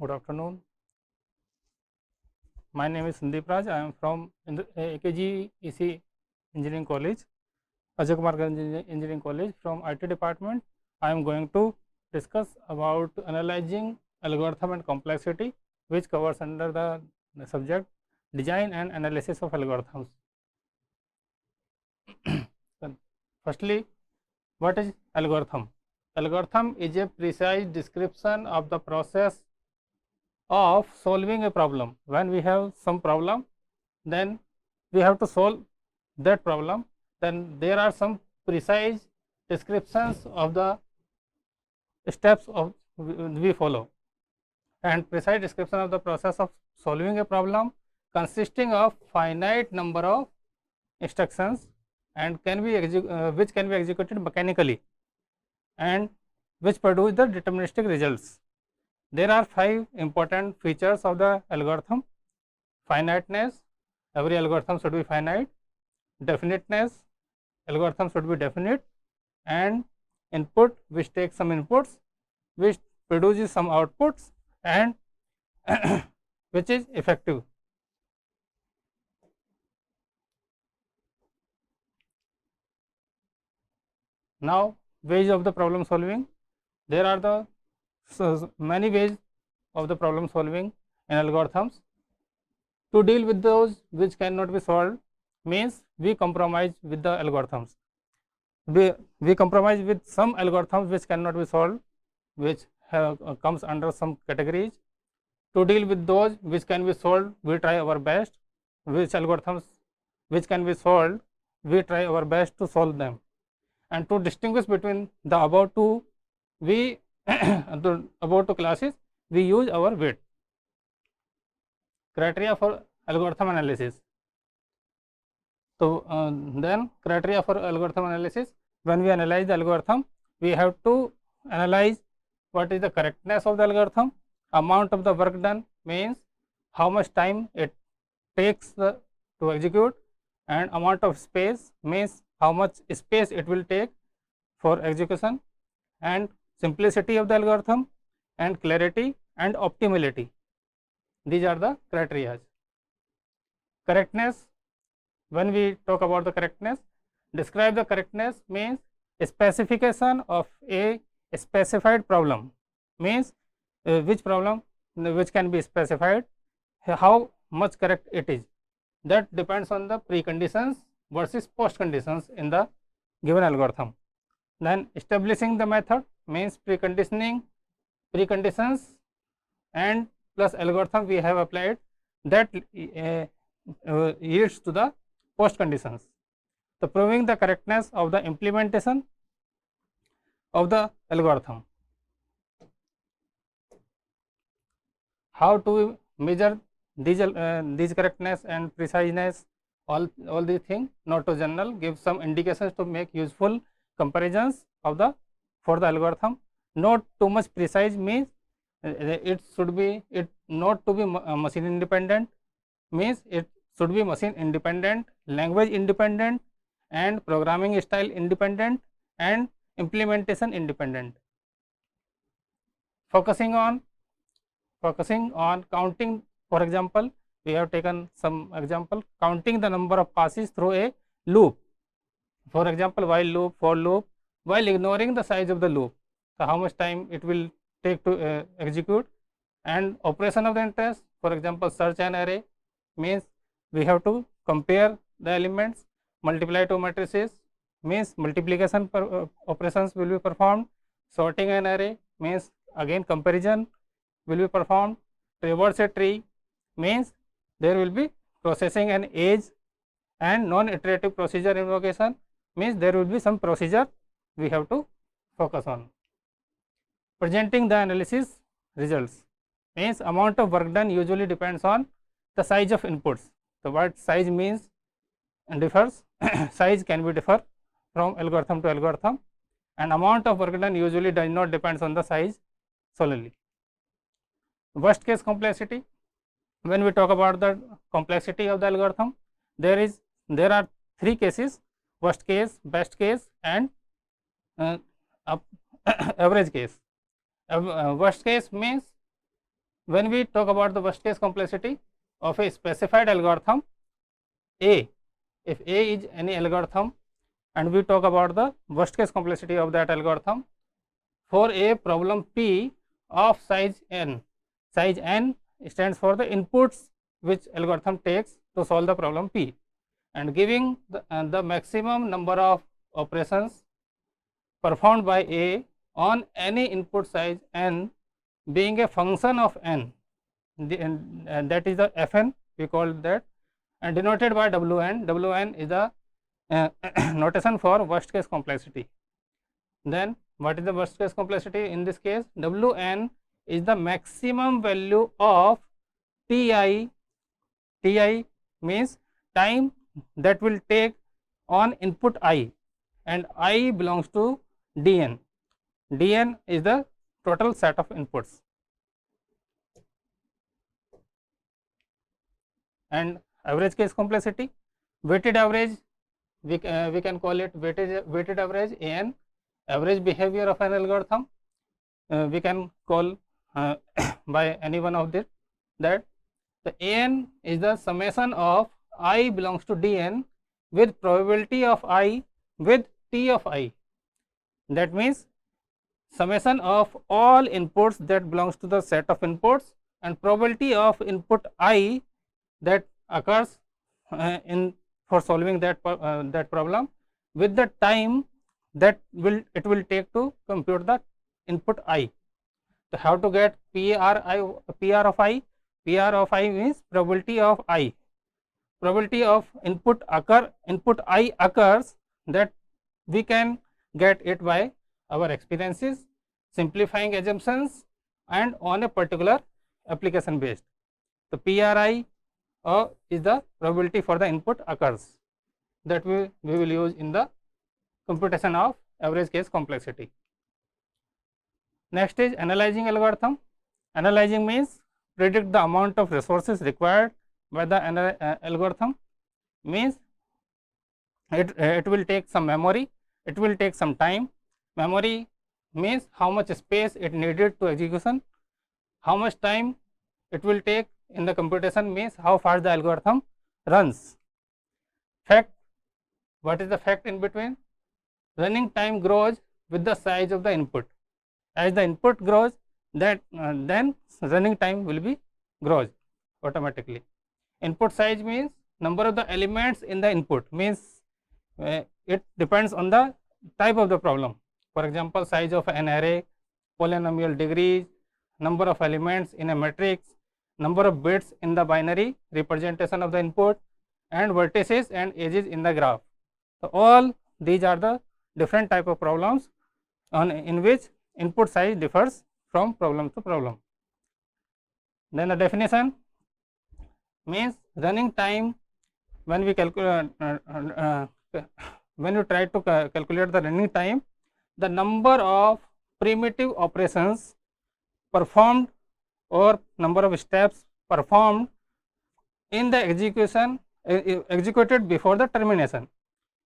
Good afternoon. My name is Sundeep. I am from AKGEC Engineering College, Ajay Kumar Engineering College from IT department. I am going to discuss about analyzing algorithm and complexity, which covers under the subject design and analysis of algorithms. Firstly, what is algorithm? Algorithm is a precise description of the process of solving a problem. When we have some problem, then we have to solve that problem, then there are some precise descriptions of the steps of we follow, and precise description of the process of solving a problem consisting of finite number of instructions and which can be executed mechanically and which produce the deterministic results. There are 5 important features of the algorithm: finiteness, every algorithm should be finite; definiteness, algorithm should be definite; and input, which takes some inputs, which produces some outputs, and which is effective. Now, ways of the problem solving. There are the many ways of the problem solving in algorithms. To deal with those which cannot be solved means we compromise with the algorithms. We compromise with some algorithms which cannot be solved, which comes under some categories. To deal with those which can be solved, we try our best. Which algorithms which can be solved, we try our best to solve them. And to distinguish between the above two, the above two classes, we use our weight. Criteria for algorithm analysis. So then criteria for algorithm analysis: when we analyze the algorithm, we have to analyze what is the correctness of the algorithm, amount of the work done means how much time it takes to execute, and amount of space means how much space it will take for execution, and simplicity of the algorithm, and clarity and optimality. These are the criteria. Correctness. When we talk about the correctness, describe the correctness means a specification of a specified problem, means which problem which can be specified, how much correct it is. That depends on the preconditions versus post conditions in the given algorithm. Then establishing the method means preconditions and plus algorithm we have applied that yields to the post conditions. So proving the correctness of the implementation of the algorithm. How to measure these correctness and preciseness, all these things, not to general, give some indications to make useful comparisons of the for the algorithm. Not too much precise means it should be not to be machine independent, means it should be machine independent, language independent, and programming style independent, and implementation independent. Focusing on counting. For example, we have taken some example, counting the number of passes through a loop. For example, while loop, for loop, while ignoring the size of the loop, so how much time it will take to execute. And operation of the interest, for example, search an array means we have to compare the elements, multiply two matrices means multiplication operations will be performed. Sorting an array means again comparison will be performed. Traverse a tree means there will be processing an edge, and non-iterative procedure invocation means there will be some procedure we have to focus on. Presenting the analysis results means amount of work done usually depends on the size of inputs. So what size means differs size can be differ from algorithm to algorithm, and amount of work done usually does not depends on the size solely. Worst case complexity. When we talk about the complexity of the algorithm, there are 3 cases: worst case, best case, and average case. Worst case means when we talk about the worst case complexity of a specified algorithm A, if A is any algorithm and we talk about the worst case complexity of that algorithm for a problem P of size n stands for the inputs which algorithm takes to solve the problem P, and giving the maximum number of operations performed by A on any input size n being a function of n, and that is the Fn, we call that, and denoted by Wn. Wn is the notation for worst case complexity. Then what is the worst case complexity in this case? Wn is the maximum value of Ti. Ti means time that will take on input I, and I belongs to Dn. Dn is the total set of inputs. And average case complexity, weighted average, we can call it weighted average an, average behavior of an algorithm, we can call by any one of that the an is the summation of I belongs to Dn with probability of I with T of I. That means summation of all inputs that belongs to the set of inputs and probability of input I that occurs in for solving that problem with the time that it will take to compute the input I. So how to get PR of I? PR of I means probability of I. Probability of input I occurs, that we can get it by our experiences, simplifying assumptions, and on a particular application based. So PRI is the probability for the input occurs, that we will use in the computation of average case complexity. Next is analyzing algorithm. Analyzing means predict the amount of resources required by the algorithm, means it will take some memory, it will take some time. Memory means how much space it needed to execution, how much time it will take in the computation means how fast the algorithm runs. Fact, what is the fact in between? Running time grows with the size of the input. As the input grows, that then running time will be grows automatically. Input size means number of the elements in the input, means it depends on the type of the problem. For example, size of an array, polynomial degrees, number of elements in a matrix, number of bits in the binary representation of the input, and vertices and edges in the graph. So all these are the different type of problems in which input size differs from problem to problem. Then the definition means running time. When we calculate when you try to calculate the running time, the number of primitive operations performed or number of steps performed in the execution executed before the termination.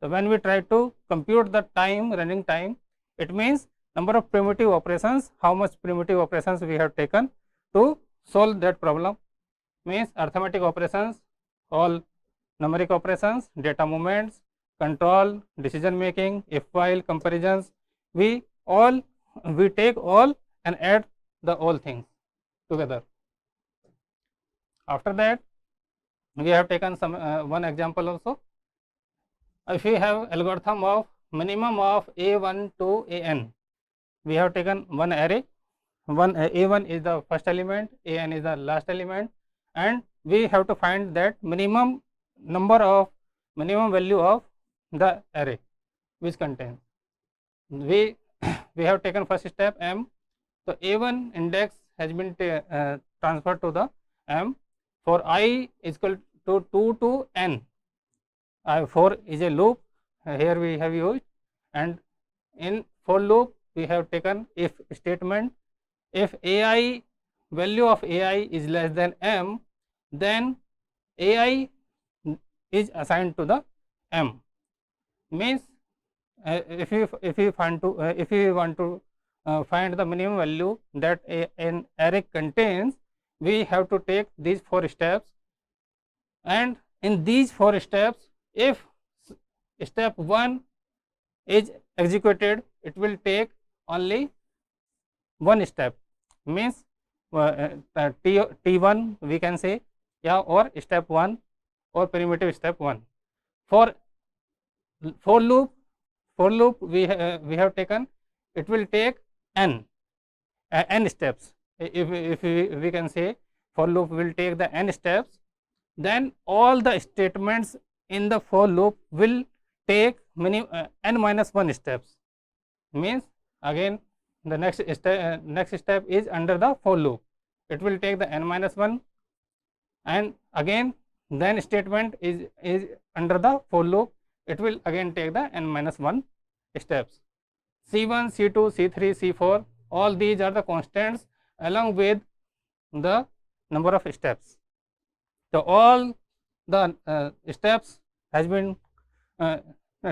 So when we try to compute the time, running time, it means number of primitive operations, how much primitive operations we have taken to solve that problem, means arithmetic operations, all numeric operations, data movements, control, decision making, if while, comparisons, we take all and add the all things together. After that, we have taken some one example also. If we have algorithm of minimum of a1 to an, we have taken one array, a1 is the first element, an is the last element, and we have to find that minimum value of the array which contains. We have taken first step m. So a1 index has been transferred to the m for I is equal to 2 to n. For is a loop, here we have used, and in for loop we have taken if statement. If ai value of ai is less than m, then ai is assigned to the m, means if you want to find the minimum value that an array contains, we have to take these 4 steps, and in these 4 steps, if step 1 is executed, it will take only one step, means T1 we can say, yeah, or step 1 or primitive step 1. For loop we have taken, it will take n steps. If we can say for loop will take the n steps, then all the statements in the for loop will take n minus 1 steps, means again the next step is under the for loop, it will take the n minus 1, and again then statement is under the for loop, it will again take the n minus 1 steps. C1, C2, C3, C4, all these are the constants along with the number of steps. So all the steps has been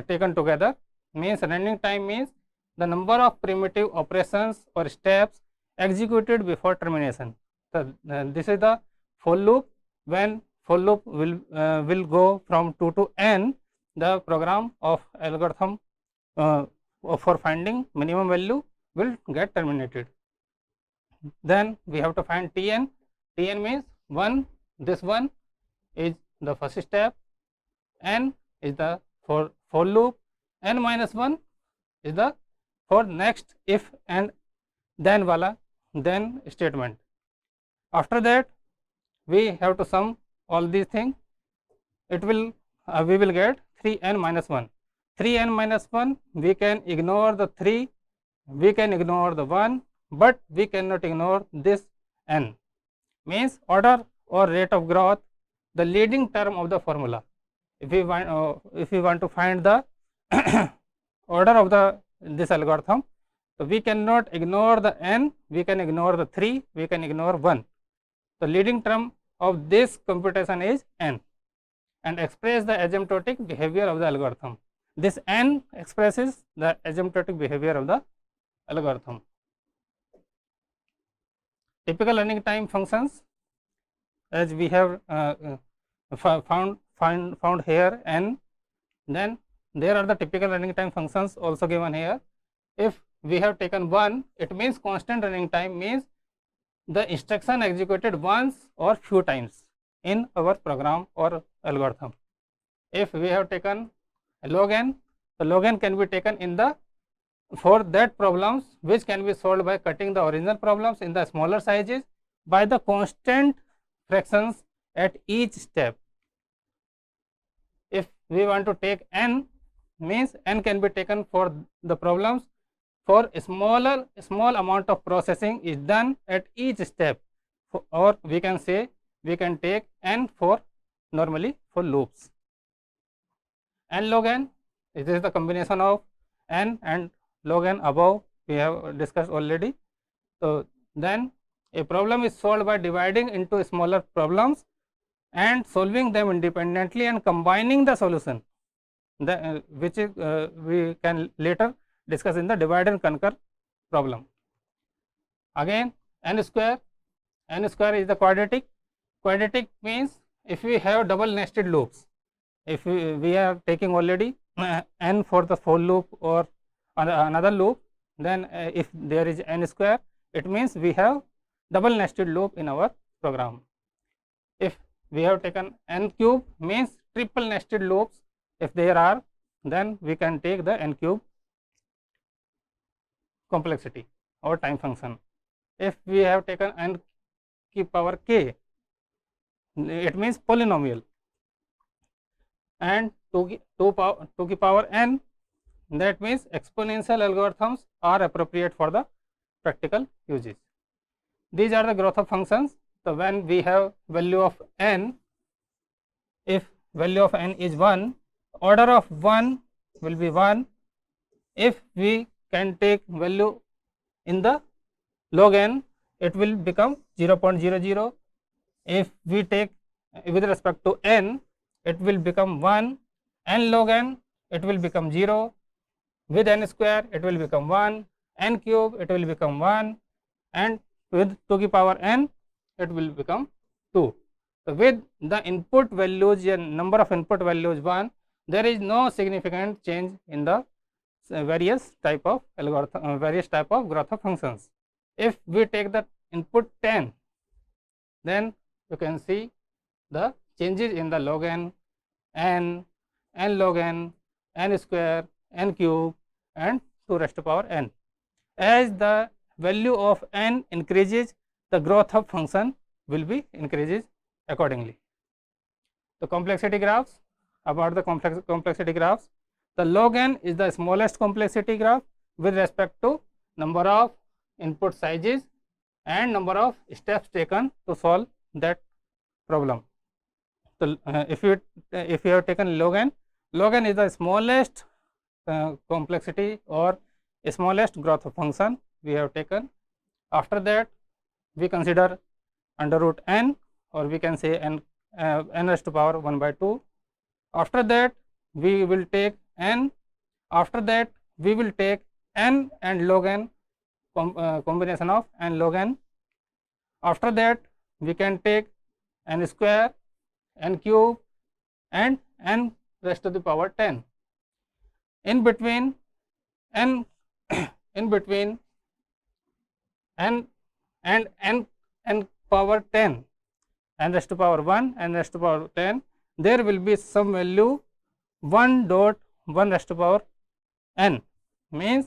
taken together, means running time means the number of primitive operations or steps executed before termination. So this is the for loop. When for loop will go from 2 to n, the program of algorithm for finding minimum value will get terminated. Then we have to find Tn. Tn means 1, this one is the first step, n is the for loop, n minus 1 is the for next if and then wala then statement. After that we have to sum all these things, it will we will get 3n minus 1. 3n minus 1, we can ignore the 3, we can ignore the 1, but we cannot ignore this n, means order or rate of growth, the leading term of the formula. If we want to find the order of this algorithm, so we cannot ignore the n, we can ignore the 3, we can ignore 1. The leading term of this computation is n, and express the asymptotic behavior of the algorithm. This n expresses the asymptotic behavior of the algorithm. Typical running time functions, as we have found here n, then there are the typical running time functions also given here. If we have taken 1, it means constant running time, means the instruction executed once or few times in our program or algorithm. If we have taken log n, the log n can be taken in the for that problems which can be solved by cutting the original problems in the smaller sizes by the constant fractions at each step. If we want to take n, means n can be taken for the problems for small amount of processing is done at each step, or we can say we can take n for normally for loops. N log n, this is the combination of n and log n above we have discussed already. So then a problem is solved by dividing into smaller problems and solving them independently and combining the solution, which is we can later discuss in the divide and conquer problem. Again n square is the quadratic. Quadratic means if we have double nested loops, if we are taking already n for the for loop or another loop, then if there is n square, it means we have double nested loop in our program. If we have taken n cube, means triple nested loops if there are, then we can take the n cube complexity or time function. If we have taken n की power k, it means polynomial, and 2 की power n, that means exponential algorithms are appropriate for the practical uses. These are the growth of functions. So when we have value of n, if value of n is 1, order of 1 will be 1. If we can take value in the log n, it will become 0.00. If we take with respect to n, it will become 1. N log n, it will become 0. With n square, it will become 1. N cube, it will become 1. And with 2 की power n, it will become 2. So, with the input values number of input values 1, there is no significant change in the various type of algorithm, various type of growth of functions. If we take the input 10, then you can see the changes in the log n, n log n, n square, n cube and 2 raised to power n. As the value of n increases, the growth of function will be increases accordingly. The complexity graphs, about the complexity graphs, the log n is the smallest complexity graph with respect to number of input sizes and number of steps taken to solve that problem. So, if you have taken log n is the smallest complexity or smallest growth function we have taken. After that, we consider under root n, or we can say n raised to power 1 by 2. After that, we will take n. After that, we will take n and log n, combination of n log n. After that, we can take n square, n cube and n raised to the power 10. In between n in between n and n power 10, n raised to power 1, n raised to power 10, there will be some value 1 dot 1 raised to power n, means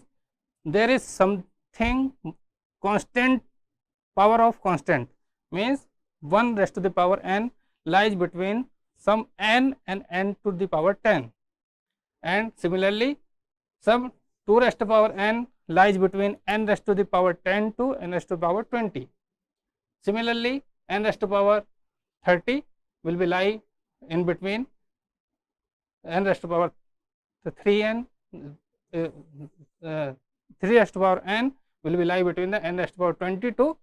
there is something constant, power of constant, means 1 raised to the power n lies between some n and n to the power 10, and similarly some 2 raised to power n lies between n raised to the power 10 to n raised to the power 20. Similarly, n raised to power 30 will be lie in between n raised to power 3n, 3 raised to power n will be lie between the n raised to power 20 to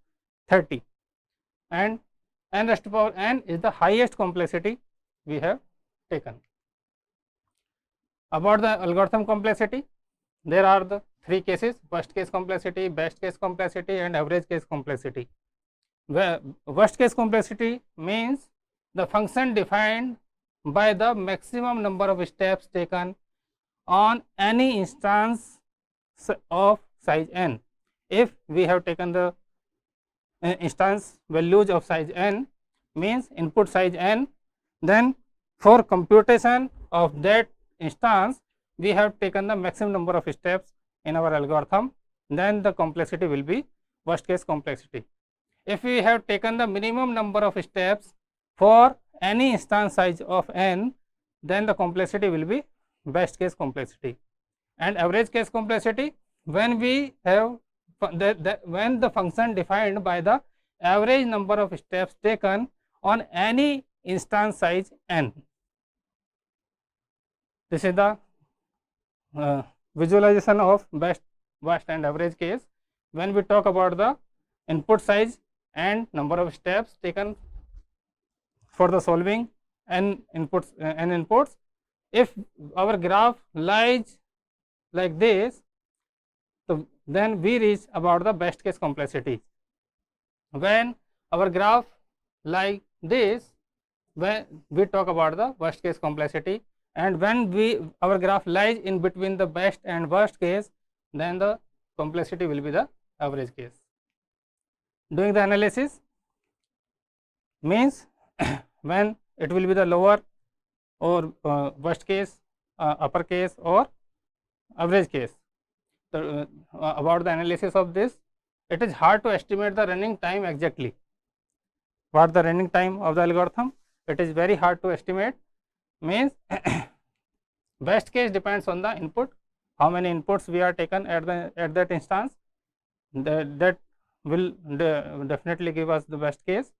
30, and n raised to power n is the highest complexity we have taken. About the algorithm complexity, there are the 3 cases: worst case complexity, best case complexity and average case complexity. Where worst case complexity means the function defined by the maximum number of steps taken on any instance of size n. If we have taken the instance values of size n, means input size n, then for computation of that instance we have taken the maximum number of steps in our algorithm, then the complexity will be worst case complexity. If we have taken the minimum number of steps for any instance size of n, then the complexity will be best case complexity. And average case complexity, when we have when the function defined by the average number of steps taken on any instance size n. This is the visualization of best, worst and average case. When we talk about the input size and number of steps taken for the solving n inputs, if our graph lies like this, so then we reach about the best case complexity. When our graph like this, when we talk about the worst case complexity, and when our graph lies in between the best and worst case, then the complexity will be the average case. Doing the analysis means when it will be the lower or worst case, upper case or average case. So, about the analysis of this, it is hard to estimate the running time exactly. What the running time of the algorithm? It is very hard to estimate, means best case depends on the input, how many inputs we are taken at that instance, that will definitely give us the best case.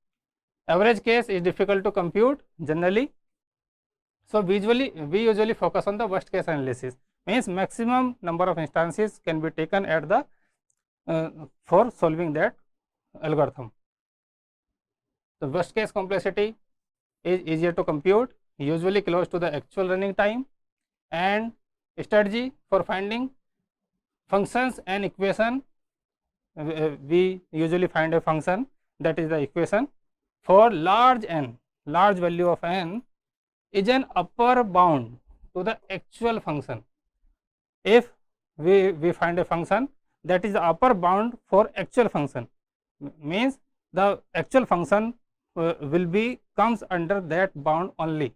Average case is difficult to compute generally, so we usually focus on the worst case analysis, means maximum number of instances can be taken at the for solving that algorithm. The worst case complexity is easier to compute, usually close to the actual running time, and strategy for finding functions and equation. We usually find a function, that is the equation for large n, large value of n is an upper bound to the actual function. If we find a function that is the upper bound for actual function, means the actual function will be comes under that bound only,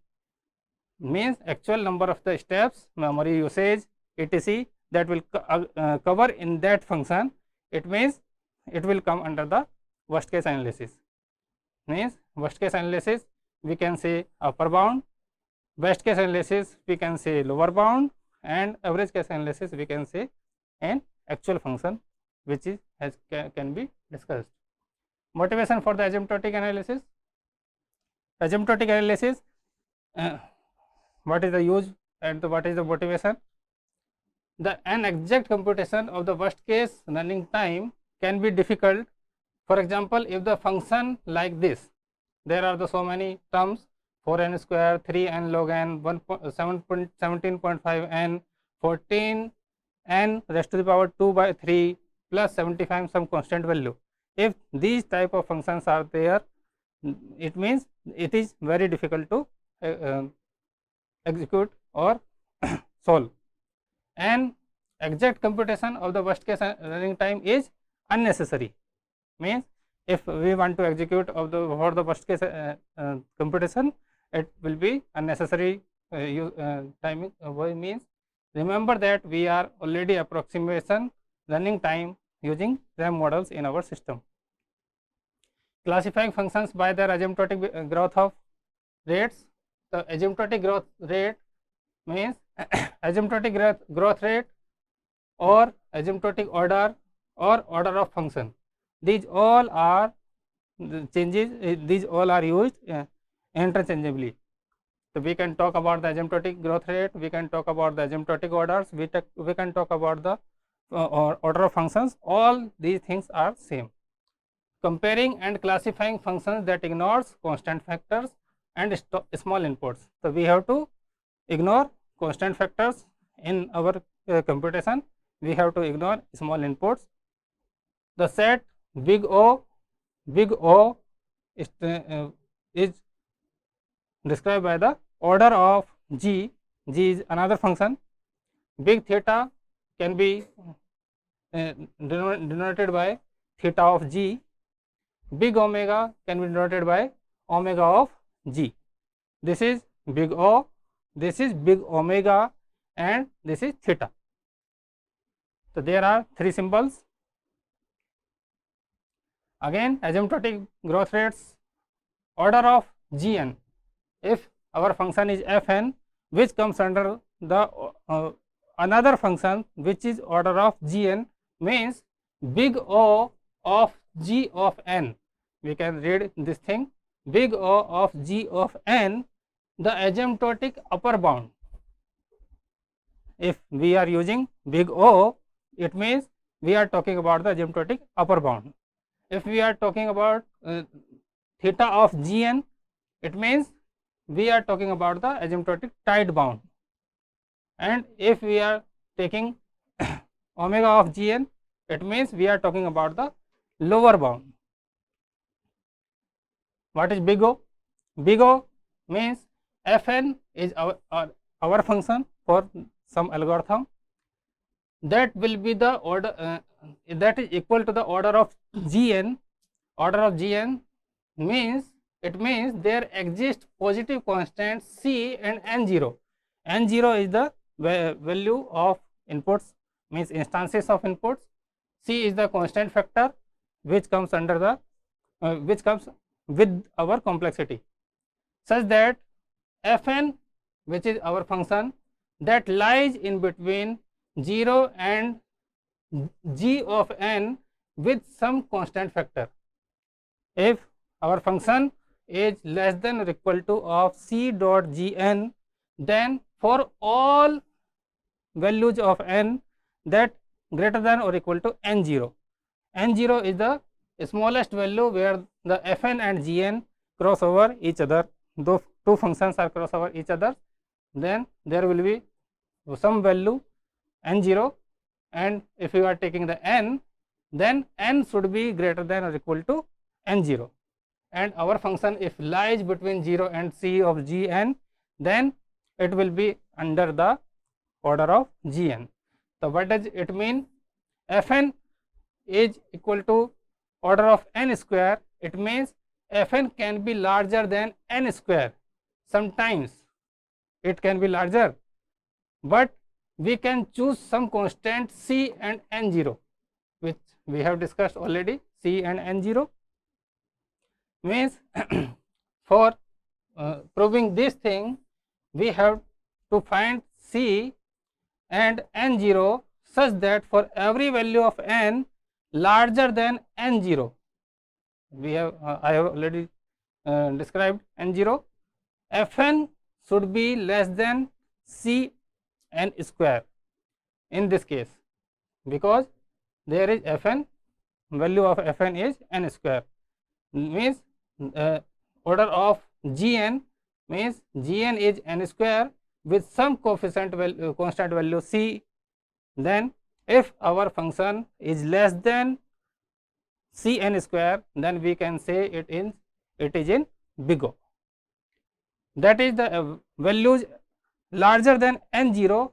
means actual number of the steps, memory usage, etc. that will cover in that function, it means it will come under the worst case analysis. Means worst case analysis we can say upper bound, best case analysis we can say lower bound, and average case analysis we can say an actual function which is can be discussed. Motivation for the asymptotic analysis. Asymptotic analysis, what is the use and what is the motivation? An exact computation of the worst case running time can be difficult. For example, if the function like this, there are so many terms, 4n square, 3n log n, 17.5 n, 14 n raised to the power 2 by 3 plus 75 some constant value. If these type of functions are there, it means it is very difficult to execute or solve. And exact computation of the worst case running time is unnecessary. Means if we want to execute for the worst case computation, it will be unnecessary timing. Means remember that we are already approximation running time using RAM models in our system. Classifying functions by their asymptotic growth of rates. The asymptotic growth rate means asymptotic growth rate or asymptotic order or order of function. These all are changes, these all are used interchangeably. So we can talk about the asymptotic growth rate, we can talk about the asymptotic orders, we can talk about the order of functions. All these things are same. Comparing and classifying functions that ignores constant factors and small inputs. So we have to ignore constant factors in our computation, we have to ignore small inputs. The set big O is described by the order of G is another function. Big theta can be denoted by theta of G. Big omega can be denoted by omega of G. This is big O, this is big omega, and this is theta. So there are three symbols. Again, asymptotic growth rates, order of Gn. If our function is Fn, which comes under the another function which is order of Gn, means big O of G of n. We can read this thing, big O of G of n, the asymptotic upper bound. If we are using big O, it means we are talking about the asymptotic upper bound. If we are talking about theta of Gn, it means we are talking about the asymptotic tight bound. And if we are taking omega of Gn, it means we are talking about the lower bound. What is big O? Big O means Fn is our function for some algorithm that will be the order that is equal to the order of Gn. Order of Gn means it means there exist positive constants C and n0. N0 is the value of inputs, means instances of inputs. C is the constant factor which comes under the which comes with our complexity, such that Fn, which is our function, that lies in between 0 and G of n with some constant factor. If our function is less than or equal to of C dot Gn, then for all values of n that greater than or equal to n0. N0 is the smallest value where the Fn and Gn cross over each other. Those two functions are cross over each other, then there will be some value n0, and if you are taking the n, then n should be greater than or equal to n0. and our function if lies between 0 and c of gn, then it will be under the order of gn. So what does it mean? Fn is equal to order of n square. It means Fn can be larger than n square. Sometimes it can be larger, but we can choose some constant c and n0, which we have discussed already. C and n0 means for proving this thing, we have to find c and n0 such that for every value of n larger than n0, we have I have already described n0, Fn should be less than c n square in this case, because there is Fn, value of Fn is n square, means order of Gn means Gn is n square with some coefficient value, constant value c. Then if our function is less than cn square, then we can say it is in big O. That is the values larger than n0,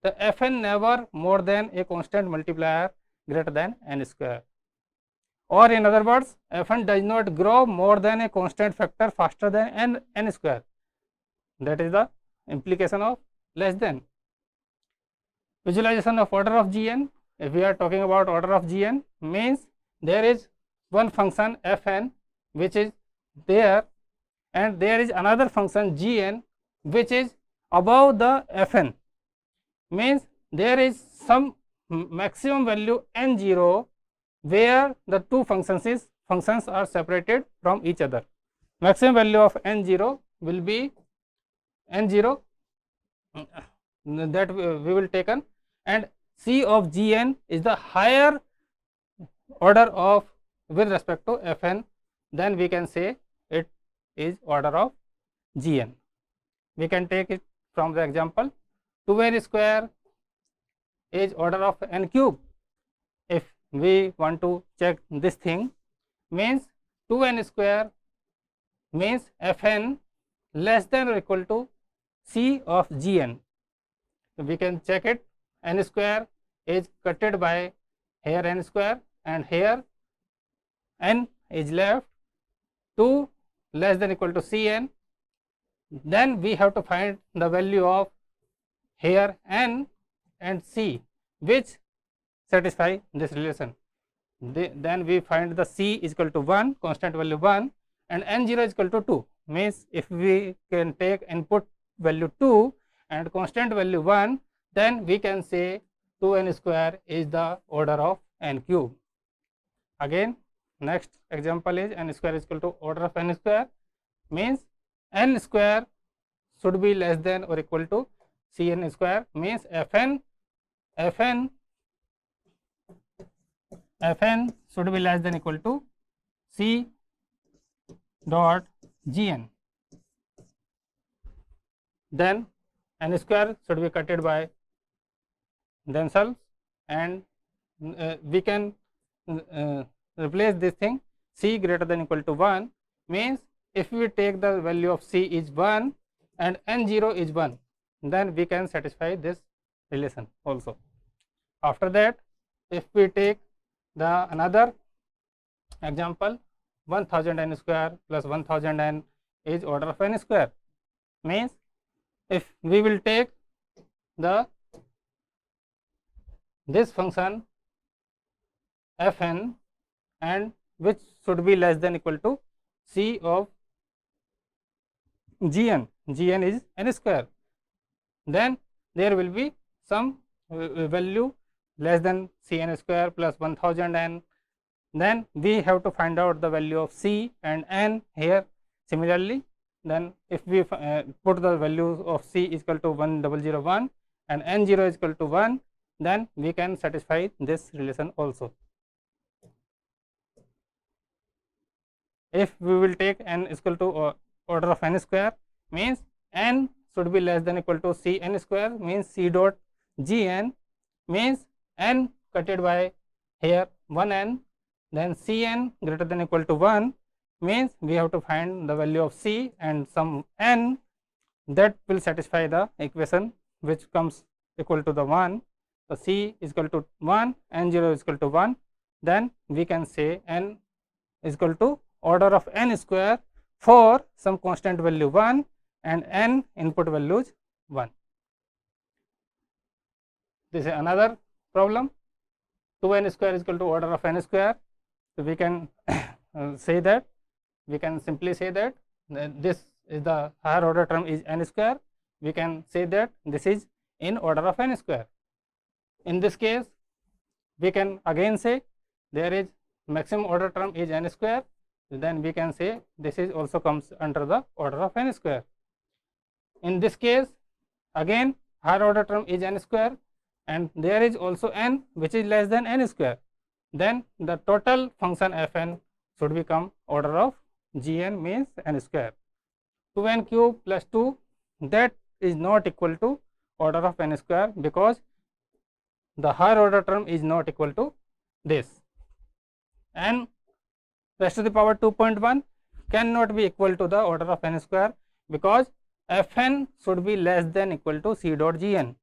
the Fn never more than a constant multiplier greater than n square, or in other words, Fn does not grow more than a constant factor faster than n square. That is the implication of less than. Visualization of order of Gn. If we are talking about order of Gn, means there is one function Fn which is there, and there is another function Gn which is above the Fn, means there is some maximum value n0 where the two functions are separated from each other. Maximum value of n0 will be n0 that we will taken, and c of Gn is the higher order of with respect to Fn, then we can say it is order of Gn. We can take it from the example 2n square is order of n cube. If we want to check this thing, means 2n square means Fn less than or equal to c of Gn. So we can check it. N square is cutted by here n square, and here n is left, 2 less than equal to cn. Then we have to find the value of here n and c which satisfy this relation. Then we find the c is equal to 1, constant value 1, and n0 is equal to 2, means if we can take input value 2 and constant value 1, then we can say 2n square is the order of n cube. Again, next example is n square is equal to order of n square, means n square should be less than or equal to cn square, means Fn should be less than equal to c dot Gn. Then n square should be cutted by themselves, and we can replace this thing c greater than equal to 1, means if we take the value of c is 1 and n0 is 1, then we can satisfy this relation also. After that, if we take the another example 1000 n square plus 1000 n is order of n square, means if we will take this function Fn, and which should be less than equal to c of Gn, Gn is n square, then there will be some value less than cn square plus 1000 n. Then we have to find out the value of c and n here. Similarly, then if we put the value of c is equal to 1001 and n0 is equal to 1, then we can satisfy this relation also. If we will take n is equal to order of n square, means n should be less than equal to c n square, means c dot Gn, means n cutted by here 1n, then cn greater than equal to 1, means we have to find the value of c and some n that will satisfy the equation which comes equal to the 1. So, c is equal to 1, n0 is equal to 1, then we can say n is equal to order of n square for some constant value 1 and n input values 1. This is another problem. 2n square is equal to order of n square. So, we can say that, we can simply say that this is the higher order term is n square. We can say that this is in order of n square. In this case, we can again say there is maximum order term is n square, then we can say this is also comes under the order of n square. In this case, again higher order term is n square and there is also n which is less than n square, then the total function fn should become order of gn means n square. 2n cube plus 2, that is not equal to order of n square because the higher order term is not equal to this, and raised to the power 2.1 cannot be equal to the order of n square because fn should be less than equal to c dot gn,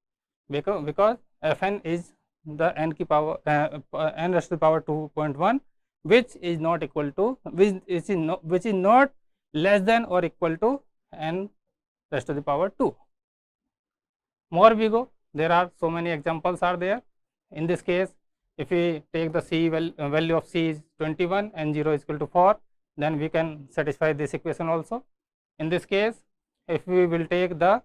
because fn is the n ki power n raised to the power 2.1 which is not equal to which is not less than or equal to n raised to the power 2. More we go, there are so many examples are there. In this case, if we take the c value of c is 21 and 0 is equal to 4, then we can satisfy this equation also. In this case, if we will take the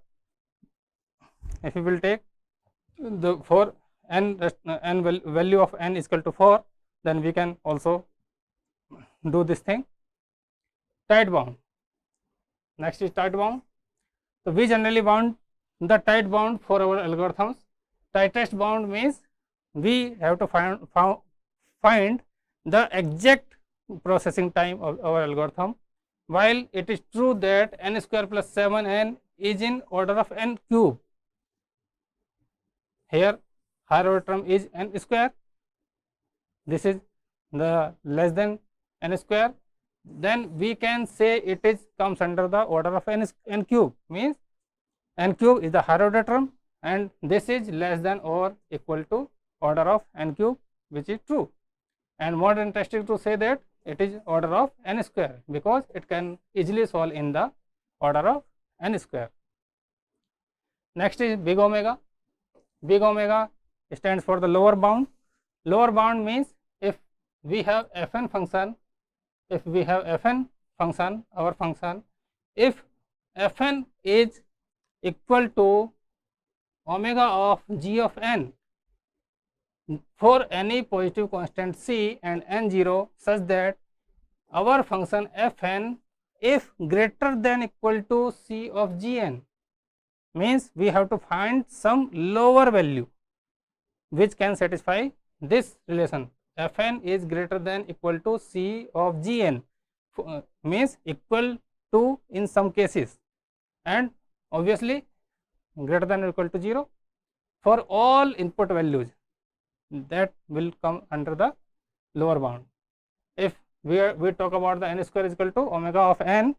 for n value of n is equal to 4, then we can also do this thing. Tight bound. Next is tight bound. So, we generally bound the tight bound for our algorithms. Tightest bound means we have to find the exact processing time of our algorithm, while it is true that n square plus 7n is in order of n cube. Here higher order term is n square, this is the less than n square, then we can say it is comes under the order of n cube, means n cube is the higher order term and this is less than or equal to order of n cube, which is true. And more interesting to say that it is order of n square because it can easily solve in the order of n square. Next is big omega. Big omega stands for the lower bound. Lower bound means if we have fn function, our function, if fn is equal to omega of g of n for any positive constant c and n0 such that our function fn if greater than equal to c of gn, means we have to find some lower value which can satisfy this relation. Fn is greater than equal to c of gn, means equal to in some cases and obviously greater than or equal to 0 for all input values, that will come under the lower bound. If we talk about the n square is equal to omega of n,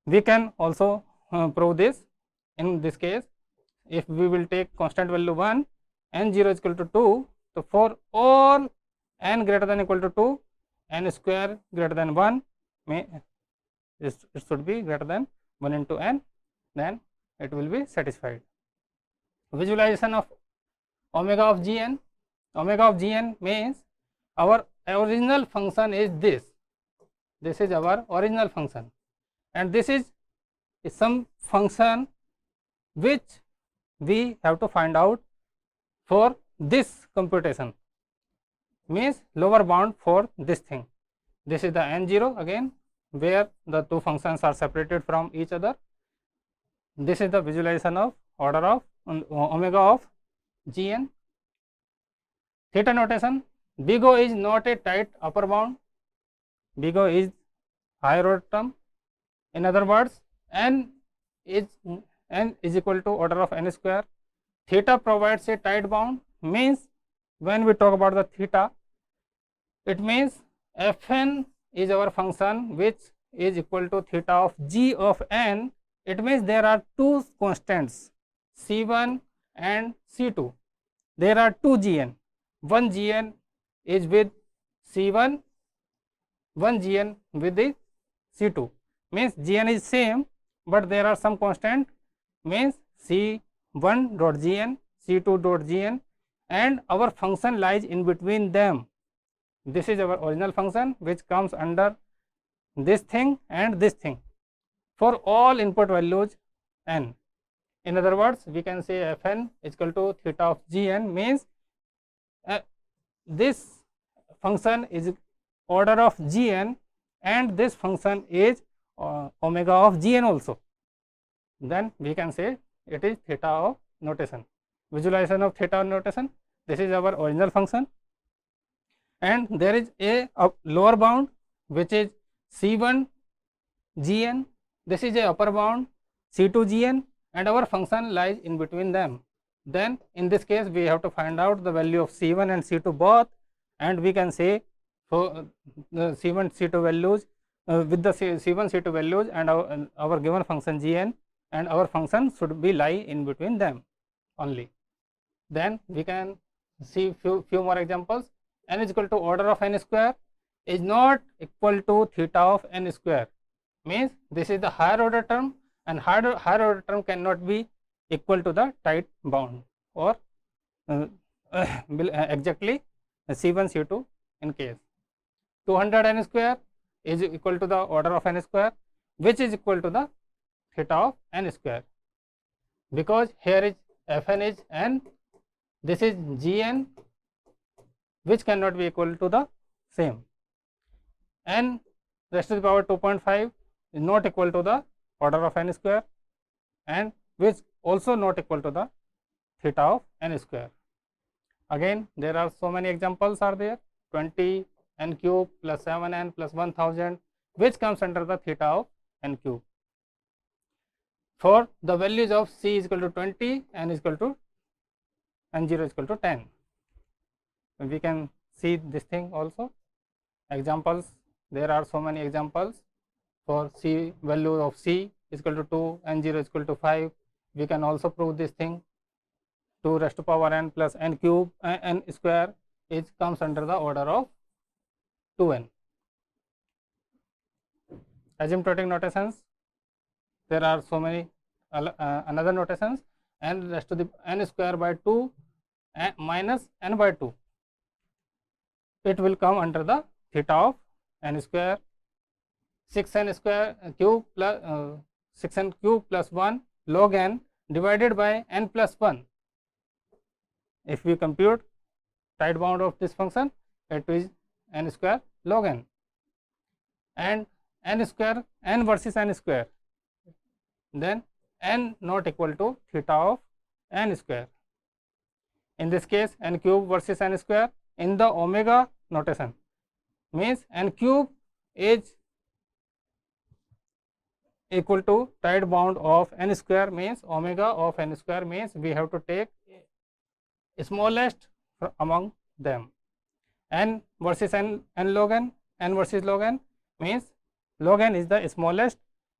we can also prove this. In this case, if we will take constant value 1, n0 is equal to 2, so for all n greater than equal to 2, n square greater than 1, it should be greater than 1 into n, then it will be satisfied. Visualization of omega of gn. Omega of gn means our original function is this. This is our original function, and this is some function which we have to find out for this computation, means lower bound for this thing. This is the n0 again, where the two functions are separated from each other. This is the visualization of order of omega of gn. Theta notation. Big O is not a tight upper bound. Big O is higher order term. In other words, n is equal to order of n square. Theta provides a tight bound, means when we talk about the theta, it means fn is our function which is equal to theta of g of n. It means there are two constants c1 and c2. There are two gn. One gn is with c1, one gn with the c2. Means gn is same, but there are some constant, means c1 dot gn, c2 dot gn, and our function lies in between them. This is our original function which comes under this thing and this thing for all input values n. In other words, we can say fn is equal to theta of gn, means this function is order of gn and this function is omega of gn also. Then we can say it is theta of notation. Visualization of theta notation. This is our original function, and there is a lower bound which is c1 gn. This is a upper bound c2 gn, and our function lies in between them. Then in this case we have to find out the value of c1 and c2 both, and we can say for the c1 c2 values with the c1 c2 values and our given function gn, and our function should be lie in between them only. Then we can see few more examples. N is equal to order of n square is not equal to theta of n square, means this is the higher order term, and higher order term cannot be equal to the tight bound or exactly c1 c2 in case. 200 n square is equal to the order of n square, which is equal to the theta of n square, because here is fn is n, this is gn, which cannot be equal to the same. N raised to the power 2.5 is not equal to the order of n square, and which also not equal to the theta of n square. Again, there are so many examples are there. 20 n cube plus 7n plus 1000, which comes under the theta of n cube. For the values of c is equal to 20, n is equal to n0 is equal to 10. We can see this thing also. Examples, there are so many examples. For c value of c is equal to 2, n0 is equal to 5. We can also prove this thing. 2 raised to power n plus n cube n square is comes under the order of 2n. Asymptotic notations, there are so many another notations. N raised to the n square by 2 minus n by 2, it will come under the theta of n square. 6n square cube plus 6n cube plus 1 log n divided by n plus 1. If we compute tight bound of this function, it is n square log n, and n square n versus n square, then n not equal to theta of n square. In this case, n cube versus n square in the omega notation, means n cube is equal to tight bound of n square, means omega of n square, means we have to take smallest among them. N versus n log n, n versus log n, means log n is the smallest,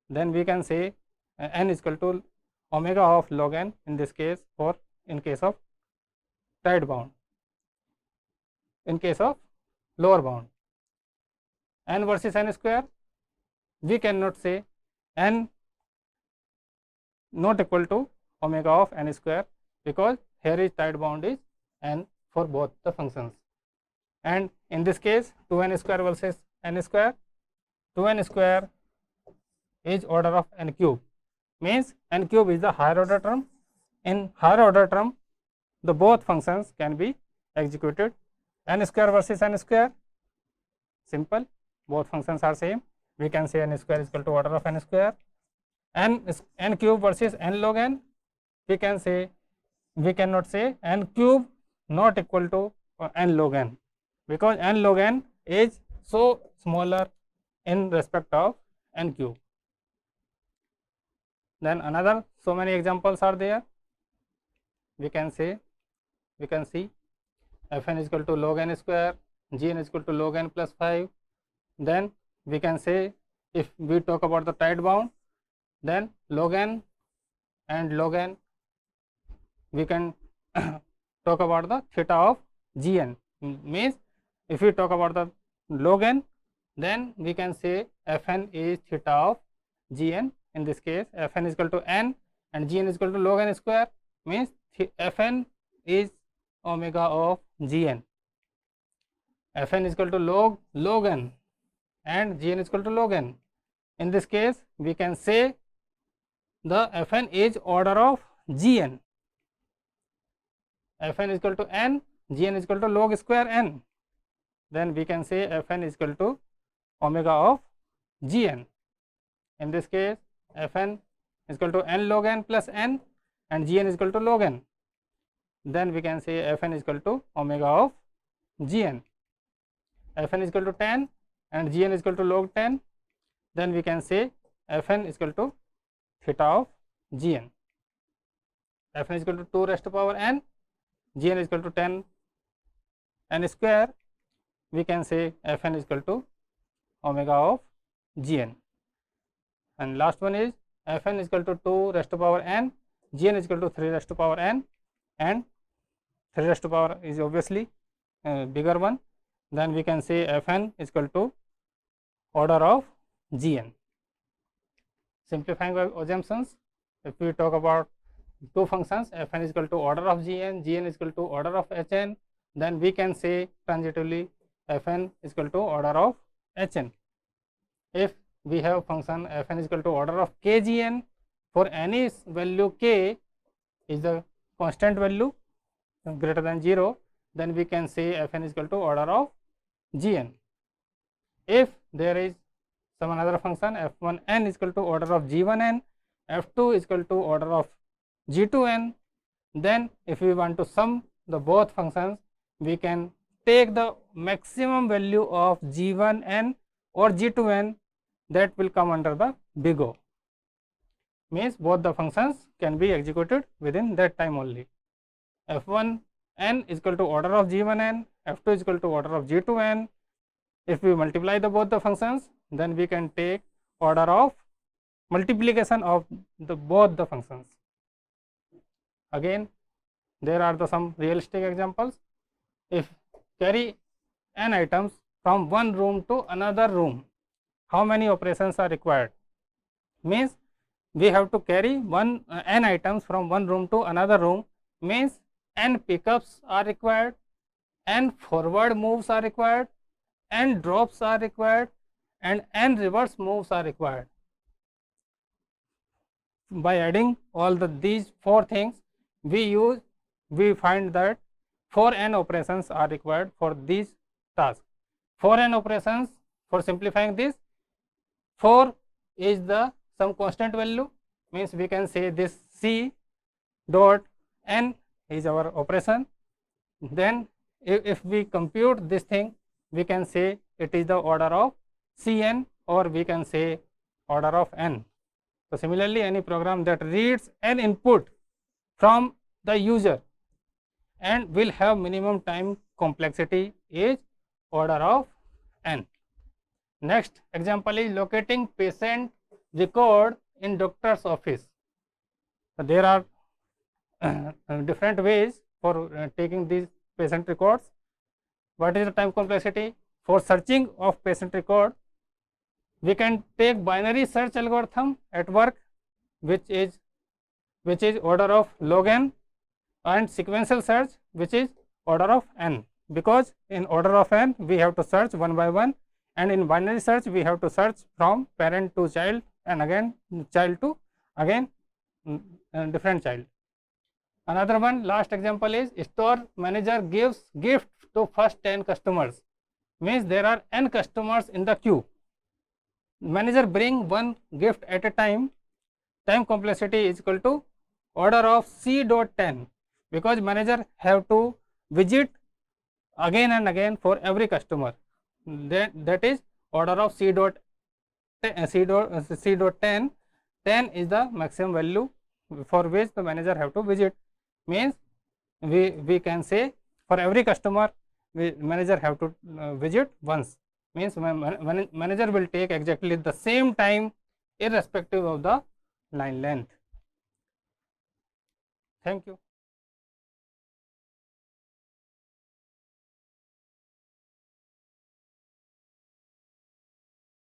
then we can say n is equal to omega of log n in this case, or in case of tight bound. In case of lower bound, n versus n square, we cannot say n not equal to omega of n square, because here is tight bound is n for both the functions. And in this case, 2n square versus n square, 2n square is order of n cube, means n cube is the higher order term. In higher order term, the both functions can be executed. N square versus n square, simple, both functions are same. We can say n square is equal to order of n square. N cube versus n log n, we can say, we cannot say n cube not equal to n log n, because n log n is so smaller in respect of n cube. Then another so many examples are there. We can say, we can see fn is equal to log n square, gn is equal to log n plus 5. Then we can say, if we talk about the tight bound, then log n and log n, we can talk about the theta of gn. Means if we talk about the log n, then we can say fn is theta of gn. In this case, fn is equal to n and gn is equal to log n square, means fn is omega of gn. Fn is equal to log n and gn is equal to log n. In this case, we can say the fn is order of gn. Fn is equal to n, gn is equal to log square n. Then we can say fn is equal to omega of gn. In this case, fn is equal to n log n plus n and gn is equal to log n. Then we can say fn is equal to omega of gn. Fn is equal to 10 and gn is equal to log 10. Then we can say fn is equal to theta of gn. Fn is equal to 2 raised to power n, gn is equal to 10 n square. We can say fn is equal to omega of gn. And last one is fn is equal to 2 raised to power n, gn is equal to 3 raised to power n, and 3 raised to power is obviously bigger one. Then we can say fn is equal to order of gn. Simplifying by assumptions, if we talk about two functions, fn is equal to order of gn, gn is equal to order of hn, then we can say transitively fn is equal to order of hn. If we have function fn is equal to order of kgn, for any value k is the constant value greater than 0, then we can say fn is equal to order of gn. If there is some another function f1n is equal to order of g1n, f2 is equal to order of g2n, then if we want to sum the both functions, we can take the maximum value of g1n or g2n, that will come under the big O. Means both the functions can be executed within that time only. f1n is equal to order of g1n, f2 is equal to order of g2n. If we multiply the both the functions, then we can take order of multiplication of both the functions. Again, there are some realistic examples. If carry n items from one room to another room, how many operations are required? Means we have to carry n items from one room to another room, means n pickups are required, n forward moves are required, n drops are required, and n reverse moves are required. By adding all these four things, we find that 4n operations are required for these tasks. 4n operations, for simplifying this, 4 is the some constant value, means we can say this c dot n is our operation. Then if we compute this thing, we can say it is the order of cn, or we can say order of n. So similarly, any program that reads n input from the user and will have minimum time complexity is order of n. Next example is locating patient record in doctor's office. So there are different ways for taking these patient records. What is the time complexity? For searching of patient record, we can take binary search algorithm at work, which is order of log n, and sequential search, which is order of n, because in order of n we have to search one by one, and in binary search we have to search from parent to child and again child to again different child. Another one, last example is store manager gives gift to first 10 customers, means there are n customers in the queue. Manager bring one gift at a time. Time complexity is equal to order of c dot 10, because manager have to visit again and again for every customer. That is order of c dot 10. 10 is the maximum value for which the manager have to visit. Means we can say for every customer manager have to visit once, means manager will take exactly the same time irrespective of the line length. Thank you.